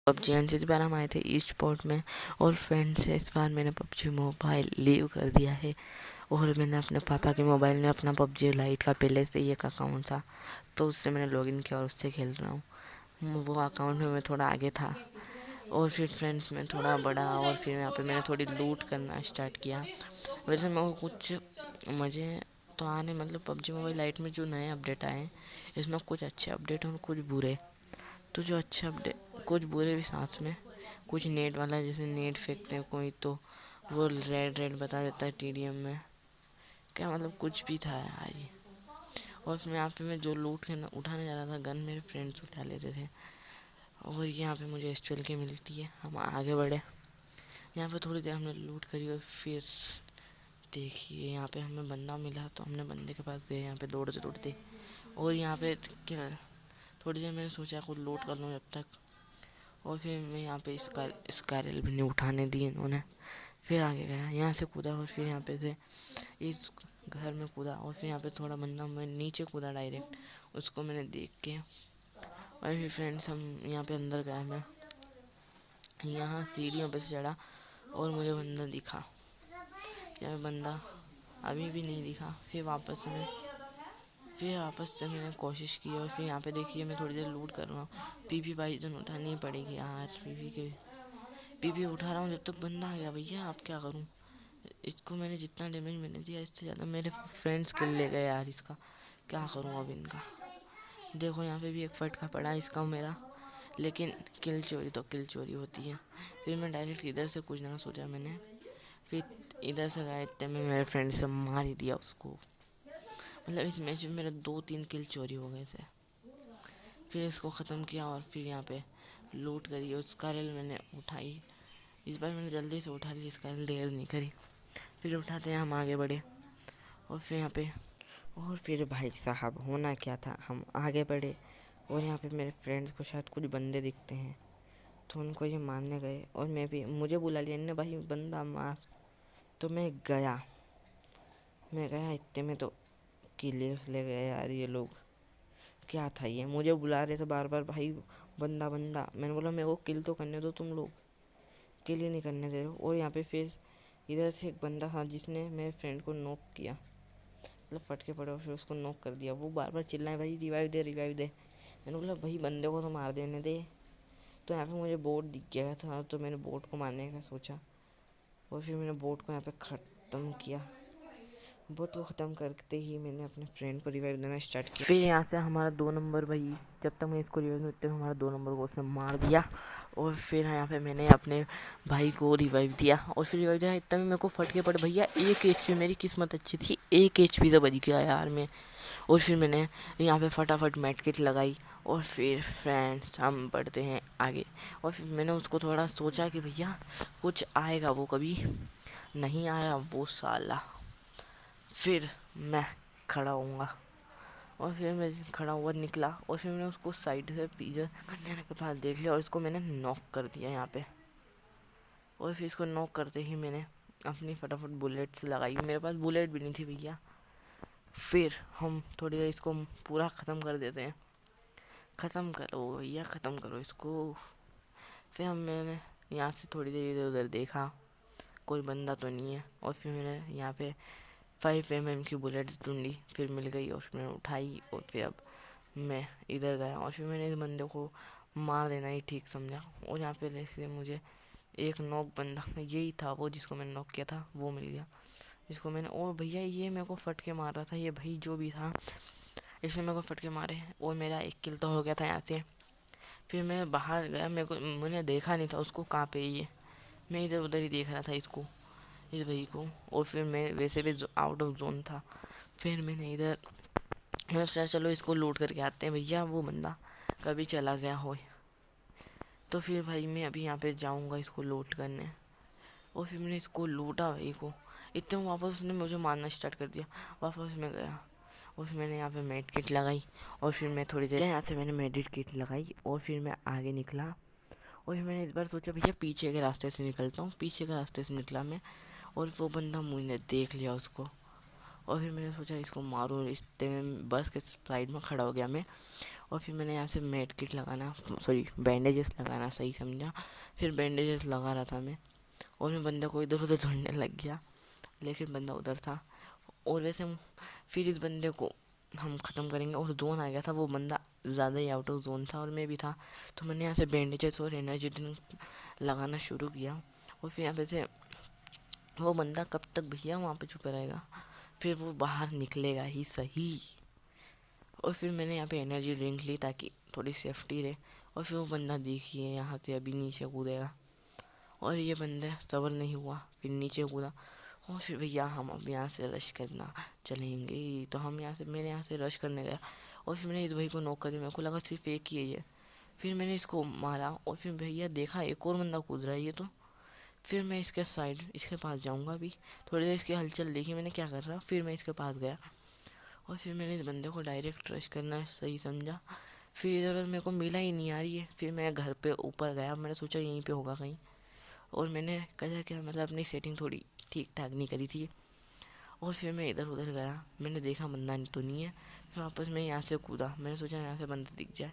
PUBG इस बार हम आए थे ई स्पोर्ट में। और फ्रेंड्स इस बार मैंने पबजी मोबाइल लीव कर दिया है और मैंने अपने पापा के मोबाइल में अपना पबजी लाइट का पहले से ही एक अकाउंट था, तो उससे मैंने लॉगिन किया और उससे खेल रहा हूँ। वो अकाउंट में मैं थोड़ा आगे था और फिर फ्रेंड्स में थोड़ा बड़ा और फिर यहाँ पे मैंने थोड़ी लूट करना स्टार्ट किया। वैसे मेरे को कुछ मज़े तो आने, मतलब पबजी मोबाइल लाइट में जो नए अपडेट आए हैं इसमें कुछ अच्छे अपडेट हैं और कुछ बुरे। तो जो अच्छे अपडेट, कुछ बुरे भी साथ में, कुछ नेट वाला जैसे नेट फेंकते हैं कोई तो वो रेड रेड बता देता है टीडीएम में, क्या मतलब कुछ भी था यार ये। और फिर यहाँ पे मैं जो लूट के उठाने जा रहा था गन मेरे फ्रेंड्स उठा लेते थे और यहाँ पे मुझे एस12 की मिलती है। हम आगे बढ़े, यहाँ पे थोड़ी देर हमने लूट करी और फिर देखिए यहाँ पे हमें बंदा मिला तो हमने बंदे के पास गए यहाँ पे दौड़ते दौड़ते। और यहाँ पे क्या, थोड़ी देर मैंने सोचा कुछ लूट कर लूँ जब तक, और फिर मैं यहाँ पे स्कारल भी नहीं उठाने दी इन्होंने। फिर आगे गया, यहाँ से कूदा और फिर यहाँ पे थे इस घर में कूदा और फिर यहाँ पे थोड़ा बंदा, मैं नीचे कूदा डायरेक्ट, उसको मैंने देख के। और फिर फ्रेंड्स हम यहाँ पे अंदर गया, मैं यहाँ सीढ़ियों पे से चढ़ा और मुझे बंदा दिखा, यहाँ बंदा अभी भी नहीं दिखा। फिर वापस से मैंने कोशिश की और फिर यहाँ पे देखिए मैं थोड़ी देर लूट कर रहा हूँ। पीपी बाइजन उठानी पड़ेगी यार, पीपी उठा रहा हूँ जब तक बंदा आ गया। भैया अब क्या करूँ, इसको मैंने जितना डैमेज मैंने दिया इससे ज़्यादा मेरे फ्रेंड्स किल ले गए यार, इसका क्या करूँ अब इनका। देखो यहाँ पे भी एक फटका पड़ा इसका मेरा, लेकिन किल चोरी तो किल चोरी होती है। फिर मैं डायरेक्ट इधर से कुछ ना सोचा मैंने, फिर इधर से गया इतने में मेरे फ्रेंड से मार ही दिया उसको। मतलब इस मैच में मेरे 2-3 किल चोरी हो गए थे। फिर इसको ख़त्म किया और फिर यहाँ पे लूट करी और स्कारल मैंने उठाई। इस बार मैंने जल्दी से उठा ली, स्कारल देर नहीं करी। फिर उठाते हैं हम आगे बढ़े और फिर यहाँ पे, और फिर भाई साहब होना क्या था, हम आगे बढ़े और यहाँ पे मेरे फ्रेंड्स को शायद कुछ बंदे दिखते हैं तो उनको ये मारने गए और मुझे बुला लिया इन्होंने, भाई बंदा मार। तो मैं गया इतने में तो किले ले गए यार ये लोग। क्या था ये, मुझे बुला रहे थे बार बार, भाई बंदा बंदा। मैंने बोला मेरे को किल तो करने दो, तुम लोग किल ही नहीं करने दे रहे हो। और यहाँ पे फिर इधर से एक बंदा था जिसने मेरे फ्रेंड को नॉक किया, मतलब फटके पड़े और फिर उसको नॉक कर दिया। वो बार बार चिल्लाए भाई रिवाइव दे रिवाइव दे। मैंने बोला भाई बंदे को तो मार देने दे। तो यहाँ पे मुझे बोट दिख गया था तो मैंने बोट को मारने का सोचा और फिर मैंने बोट को यहाँ पे ख़त्म किया। बोट को ख़त्म करते ही मैंने अपने फ्रेंड को रिवाइव देना स्टार्ट किया। फिर यहाँ से हमारा 2 नंबर, भाई जब तक मैं इसको रिवाइव देते हमारा 2 नंबर को उसने मार दिया। और फिर यहाँ पे मैंने अपने भाई को रिवाइव दिया और फिर रिवाइव दिया इतना में मेरे को फटके पड़े। भैया 1 HP, मेरी किस्मत अच्छी थी 1 HP से बच गया यार मैं। और फिर मैंने यहाँ पे फटाफट मेड किट लगाई और फिर फ्रेंड्स हम बढ़ते हैं आगे। और फिर मैंने उसको थोड़ा सोचा कि भैया कुछ आएगा, वो कभी नहीं आया वो साला। फिर मैं खड़ा होऊंगा और फिर मैं खड़ा हुआ निकला और फिर मैंने उसको साइड से पीछे कंटेनर के पास देख लिया और इसको मैंने नॉक कर दिया यहाँ पे। और फिर इसको नॉक करते ही मैंने अपनी फटाफट बुलेट्स लगाई, मेरे पास बुलेट भी नहीं थी भैया। फिर हम थोड़ी देर इसको पूरा ख़त्म कर देते हैं। ख़त्म करो भैया, ख़त्म करो इसको। फिर मैंने यहाँ से थोड़ी देर इधर उधर देखा, कोई बंदा तो नहीं है। और फिर मैंने यहाँ पे 5mm की बुलेट्स ढूंढी, फिर मिल गई और फिर मैंने उठाई और फिर अब मैं इधर गया और फिर मैंने इस बंदे को मार देना ही ठीक समझा। और यहाँ पे जैसे मुझे एक नॉक बंदा, यही था वो जिसको मैंने नॉक किया था, वो मिल गया जिसको मैंने। और भैया ये मेरे को फटके मार रहा था, ये भाई जो भी था इसने मेरे को फटके मारे और मेरा एक किल तो हो गया था यहाँ से। फिर मैं बाहर गया, मैंने देखा नहीं था उसको कहाँ पे ये, मैं इधर उधर ही देख रहा था इसको, इस भाई को। और फिर मैं वैसे भी आउट ऑफ जोन था। फिर मैंने सोचा चलो इसको लूट करके आते हैं, भैया वो बंदा कभी चला गया हो। तो फिर भाई मैं अभी यहाँ पे जाऊँगा इसको लूट करने। और फिर मैंने इसको लूटा भाई को, इतने में वापस उसने मुझे मारना स्टार्ट कर दिया। वापस मैं गया और फिर मैंने यहाँ पे मेड किट लगाई और फिर मैं थोड़ी देर यहाँ से मैंने मेडिट किट लगाई और फिर मैं आगे निकला। और फिर मैंने इस बार सोचा भैया पीछे के रास्ते से निकलता हूँ, पीछे के रास्ते से निकला मैं और वो बंदा मुझे देख लिया उसको। और फिर मैंने सोचा इसको मारूँ, इतने में बस के साइड में खड़ा हो गया मैं। और फिर मैंने यहाँ से मेड किट लगाना, सॉरी बैंडेजेस लगाना सही समझा। फिर बैंडेजेस लगा रहा था मैं, और मैं बंदे को इधर उधर ढूंढने लग गया, लेकिन बंदा उधर था। और वैसे फिर इस बंदे को हम ख़त्म करेंगे, और जोन आ गया था, वो बंदा ज़्यादा ही आउट ऑफ जोन था और मैं भी था। तो मैंने यहाँ से बैंडेजेस और एनर्जी ड्रिंक लगाना शुरू किया। और फिर यहाँ पे से वो बंदा कब तक भैया वहाँ पे छुपा रहेगा, फिर वो बाहर निकलेगा ही सही। और फिर मैंने यहाँ पे एनर्जी ड्रिंक ली ताकि थोड़ी सेफ्टी रहे। और फिर वो बंदा देखिए यहाँ से अभी नीचे कूदेगा, और ये बंदा सबर नहीं हुआ, फिर नीचे कूदा। और फिर भैया हम अब यहाँ से रश करना चलेंगे, तो हम यहाँ से मैंने यहाँ से रश करने गया। और फिर मैंने इस भाई को नॉक कर दिया, मेरे को लगा सिर्फ एक ही है ये। फिर मैंने इसको मारा, और फिर भैया देखा एक और बंदा कूद रहा है ये तो। फिर मैं इसके साइड इसके पास जाऊँगा अभी, थोड़ी देर इसकी हलचल देखी मैंने क्या कर रहा, फिर मैं इसके पास गया। और फिर मैंने इस बंदे को डायरेक्ट रश करना सही समझा। फिर इधर मेरे को मिला ही नहीं यार ये। फिर मैं घर पे ऊपर गया, मैंने सोचा यहीं पे होगा कहीं। और मैंने कहा क्या मतलब अपनी सेटिंग थोड़ी ठीक ठाक नहीं करी थी। और फिर मैं इधर उधर गया, मैंने देखा बंदा तो नहीं है। फिर वापस मैं यहाँ से कूदा, मैंने सोचा यहाँ से बंदा दिख जाए।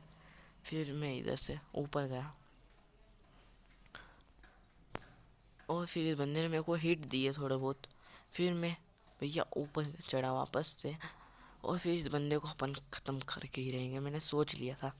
फिर मैं इधर से ऊपर गया, और फिर इस बंदे ने मेरे को हिट दिए थोड़े बहुत। फिर मैं भैया ऊपर चढ़ा वापस से, और फिर इस बंदे को अपन ख़त्म करके ही रहेंगे, मैंने सोच लिया था।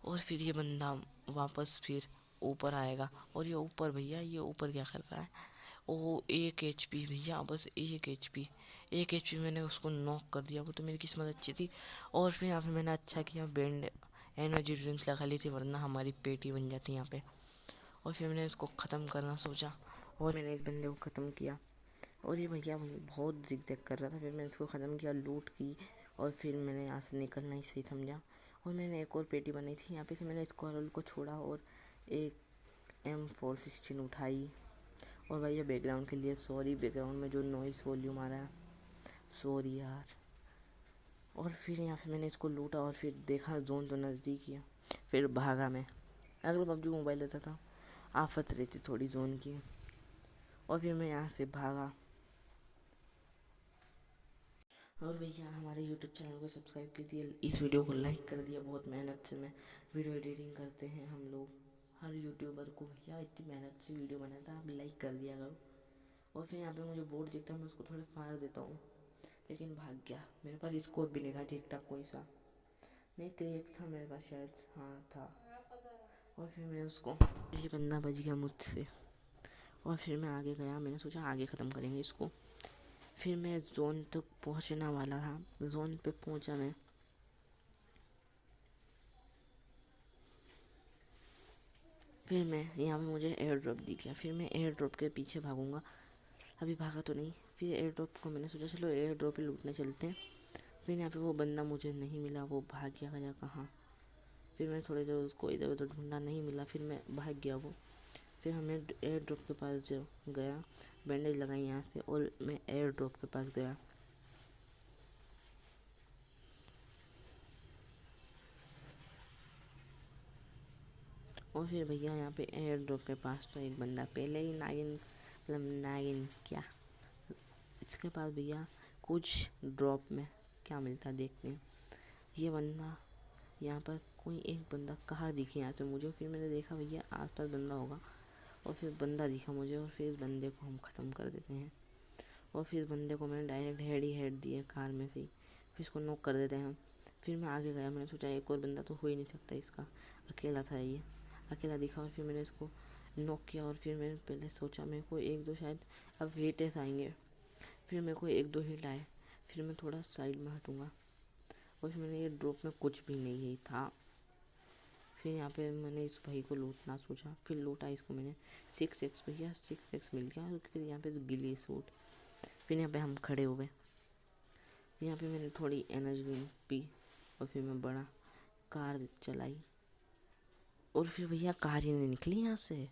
और फिर ये बंदा वापस फिर ऊपर आएगा, और ये ऊपर भैया ये ऊपर क्या कर रहा है। ओ 1 HP भैया, बस 1 HP। 1 HP मैंने उसको नॉक कर दिया, वो तो मेरी किस्मत अच्छी थी। और फिर यहाँ पे मैंने अच्छा किया बैंड एनर्जी ड्रिंक्स लगा ली थी, वरना हमारी पेटी बन जाती यहाँ पे। और फिर मैंने इसको ख़त्म करना सोचा, और मैंने इस बंदे को ख़त्म किया। और ये भैया बहुत जिग कर रहा था, फिर मैंने इसको ख़त्म किया, लूट की। और फिर मैंने यहाँ से निकलना ही सही समझा। और मैंने एक और पेटी बनाई थी यहाँ पे से, मैंने स्क्वायरल को छोड़ा और एक M416 उठाई। और भैया बैकग्राउंड के लिए सॉरी, बैकग्राउंड में जो नॉइस वॉल्यूम आ रहा है, सॉरी यार। और फिर यहाँ पे मैंने इसको लूटा, और फिर देखा जोन तो नज़दीक ही है। फिर भागा मैं, अगर पबजी मोबाइल लेता था आफत रहती थोड़ी जोन की। और फिर मैं यहाँ से भागा। और भैया हमारे यूट्यूब चैनल को सब्सक्राइब कर दिया, इस वीडियो को लाइक कर दिया। बहुत मेहनत से मैं वीडियो एडिटिंग करते हैं हम लोग, हर यूट्यूबर को भैया इतनी मेहनत से वीडियो बनाता है, आप लाइक कर दिया करो। और फिर यहाँ पे मुझे बोर्ड दिखता है, मैं उसको थोड़े फाड़ देता हूँ, लेकिन भाग गया। मेरे पास स्कोप भी नहीं था ठीक ठाक कोई सा, नहीं 3x था मेरे पास शायद, हाँ था। और फिर मैं उसको, ये बंदा बच गया मुझसे। और फिर मैं आगे गया, मैंने सोचा आगे ख़त्म करेंगे इसको। फिर मैं जोन तक पहुंचने वाला था, जोन पे पहुंचा मैं। फिर मैं यहाँ पे मुझे एयर ड्रॉप दिख गया, फिर मैं एयर ड्रॉप के पीछे भागूंगा। अभी भागा तो नहीं, फिर एयर ड्रॉप को मैंने सोचा चलो एयर ड्रॉप ही लूटने चलते हैं। फिर यहाँ पे वो बंदा मुझे नहीं मिला, वो भाग गया गया कहाँ। फिर मैं थोड़ी देर उसको इधर उधर ढूंढा, नहीं मिला, फिर मैं भाग गया वो। फिर हमें एयर ड्रॉप के पास जो गया, बैंडेज लगाई यहाँ से, और मैं एयर ड्रॉप के पास गया। और फिर भैया यहाँ पे एयर ड्रॉप के पास तो एक बंदा पहले ही नागिन, मतलब नागिन क्या, इसके पास भैया कुछ ड्रॉप में क्या मिलता देखते हैं। ये बंदा यहाँ पर कोई एक बंदा कहाँ दिखे यहाँ से मुझे, फिर मैंने देखा भैया आस पास बंदा होगा। और फिर बंदा दिखा मुझे, और फिर इस बंदे को हम ख़त्म कर देते हैं। और फिर इस बंदे को मैंने डायरेक्ट हेड ही हेड दिए कार में से ही, फिर इसको नॉक कर देते हैं। फिर मैं आगे गया, मैंने सोचा एक और बंदा तो हो ही नहीं सकता इसका, अकेला था ये, अकेला दिखा। और फिर मैंने इसको नॉक किया। और फिर मैंने पहले सोचा मेरे को एक दो शायद अब हिट्स आएंगे, फिर मेरे को एक दो हिट आए। फिर मैं थोड़ा साइड में हटूँगा, और फिर मैंने ये ड्रॉप में कुछ भी नहीं था। फिर यहाँ पे मैंने इस भाई को लूटना सोचा, फिर लूटा इसको मैंने 6x भैया 6x मिल गया। और फिर यहाँ पे गिली सूट, फिर यहाँ पे हम खड़े हो गए। यहाँ पे मैंने थोड़ी एनर्जी पी, और फिर मैं बड़ा कार चलाई। और फिर भैया कार ही नहीं निकली यहाँ से।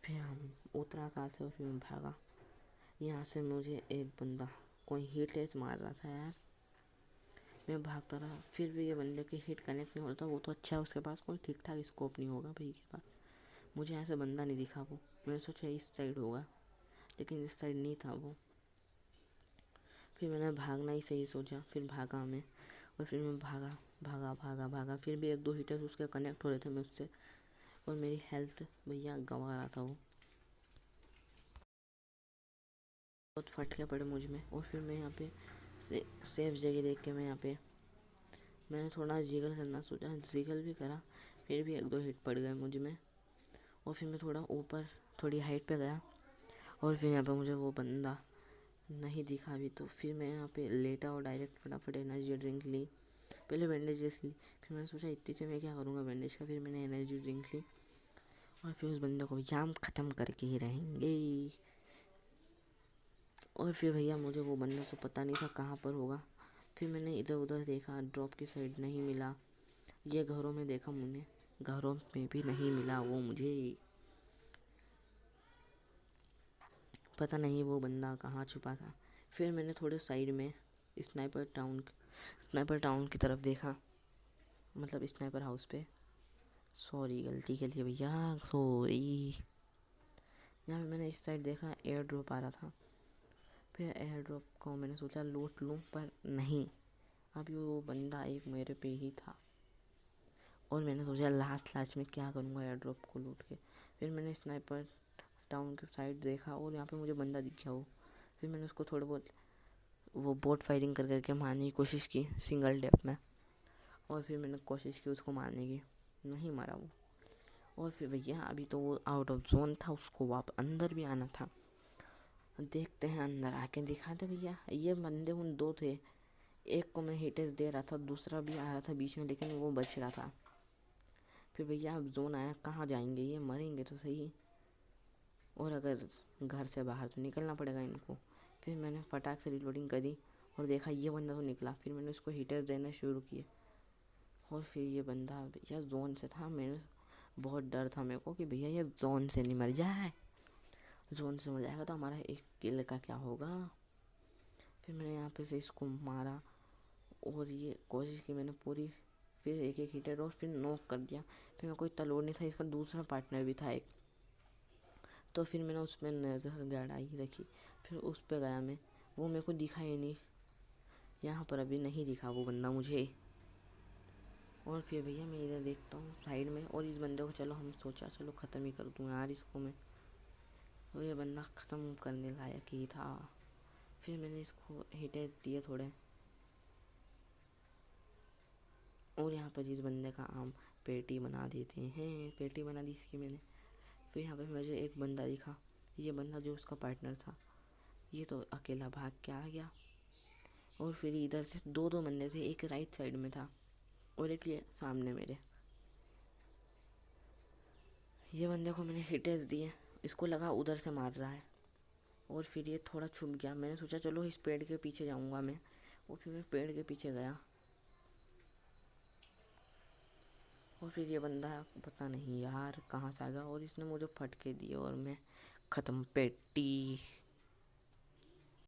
फिर हम उतरा कार से, और फिर मैं भागा। यहाँ से मुझे एक बंदा कोई हिट मार रहा था यार, मैं भागता रहा। फिर भी ये बंदे की हिट कनेक्ट नहीं होता, वो तो अच्छा है, उसके पास कोई ठीक ठाक स्कोप नहीं होगा भाई के पास। मुझे यहाँ से बंदा नहीं दिखा वो, मैंने सोचा इस साइड होगा, लेकिन इस साइड नहीं था वो। फिर मैंने भागना ही सही सोचा, फिर भागा मैं। और फिर मैं भागा भागा भागा भागा, फिर भी एक दो हीटर उसके कनेक्ट हो रहे थे मैं उससे, और मेरी हेल्थ भैया गंवा रहा था वो, बहुत फटके पड़े मुझ में। और फिर मैं यहाँ पे सेफ जगह देख के मैं यहाँ पे मैंने थोड़ा जिगल करना सोचा, जिगल भी करा, फिर भी एक दो हिट पड़ गए मुझ में। और फिर मैं थोड़ा ऊपर थोड़ी हाइट पे गया, और फिर यहाँ पे मुझे वो बंदा नहीं दिखा भी, तो फिर मैं यहाँ पे लेटा और डायरेक्ट फटाफट एनर्जी ड्रिंक ली। पहले बैंडेजेस ली, फिर मैंने सोचा इतनी से मैं क्या करूँगा बैंडेज का, फिर मैंने एनर्जी ड्रिंक ली। और फिर उस बंदे को भैया हम ख़त्म करके ही रहेंगे। और फिर भैया मुझे वो बंदा तो पता नहीं था कहाँ पर होगा। फिर मैंने इधर उधर देखा, ड्रॉप की साइड नहीं मिला, ये घरों में देखा मैंने, घरों में भी नहीं मिला वो मुझे। पता नहीं वो बंदा कहाँ छुपा था। फिर मैंने थोड़े साइड में स्नाइपर टाउन की तरफ देखा, मतलब स्नाइपर हाउस पे। सॉरी गलती के लिए भैया, सॉरी। यहाँ पे मैंने इस साइड देखा, एयर ड्रॉप आ रहा था। फिर एयर ड्रॉप को मैंने सोचा लूट लूँ, पर नहीं, अभी वो बंदा एक मेरे पे ही था। और मैंने सोचा लास्ट में क्या करूँगा एयर ड्रॉप को लूट के। फिर मैंने स्नाइपर टाउन के साइड देखा, और यहाँ पे मुझे बंदा दिख गया वो। फिर मैंने उसको थोड़ा बहुत वो बोट फायरिंग कर करके मारने की कोशिश की सिंगल डेप में। और फिर मैंने कोशिश की उसको मारने की, नहीं मारा वो। और फिर भैया अभी तो वो आउट ऑफ जोन था, उसको वापस अंदर भी आना था। देखते हैं, अंदर आके दिखाते भैया। ये बंदे उन दो थे, एक को मैं हिटेस दे रहा था, दूसरा भी आ रहा था बीच में, लेकिन वो बच रहा था। फिर भैया अब जोन आया, कहाँ जाएंगे ये, मरेंगे तो सही, और अगर घर से बाहर तो निकलना पड़ेगा इनको। फिर मैंने फटाक से रिलोडिंग करी और देखा ये बंदा तो निकला। फिर मैंने उसको हीटर्स देना शुरू किए, और फिर ये बंदा भैया जोन से था। मैंने बहुत डर था मेरे को कि भैया ये जोन से नहीं मर जाए, जोन से मर जाएगा तो हमारा एक किल का क्या होगा। फिर मैंने यहाँ पे से इसको मारा, और ये कोशिश की मैंने पूरी, फिर एक एक हीटर और फिर नॉक कर दिया। फिर मैं कोई तलोड़ नहीं था, इसका दूसरा पार्टनर भी था एक, तो फिर मैंने उसमें नज़र गड़ाई रखी। फिर उस पर गया मैं, वो मेरे को दिखा ही नहीं, यहाँ पर अभी नहीं दिखा वो बंदा मुझे। और फिर भैया मैं इधर देखता हूँ साइड में, और इस बंदे को चलो हम सोचा चलो ख़त्म ही कर दूँ यार इसको मैं, तो ये बंदा ख़त्म करने लायक ही था। फिर मैंने इसको हिटे दिए थोड़े, और यहाँ पर इस बंदे का आम पेटी बना देते हैं, पेटी बना दी इसकी मैंने। फिर यहाँ पे मुझे एक बंदा दिखा, ये बंदा जो उसका पार्टनर था, ये तो अकेला भाग के आ गया। और फिर इधर से दो दो बंदे थे, एक राइट साइड में था और एक ये सामने मेरे। ये बंदे को मैंने हिटेस दिए, इसको लगा उधर से मार रहा है, और फिर ये थोड़ा छुप गया। मैंने सोचा चलो इस पेड़ के पीछे जाऊंगा मैं, और फिर मैं पेड़ के पीछे गया, और फिर ये बंदा पता नहीं यार कहाँ से आ गया, और इसने मुझे फटके दिए और मैं ख़त्म पेटी।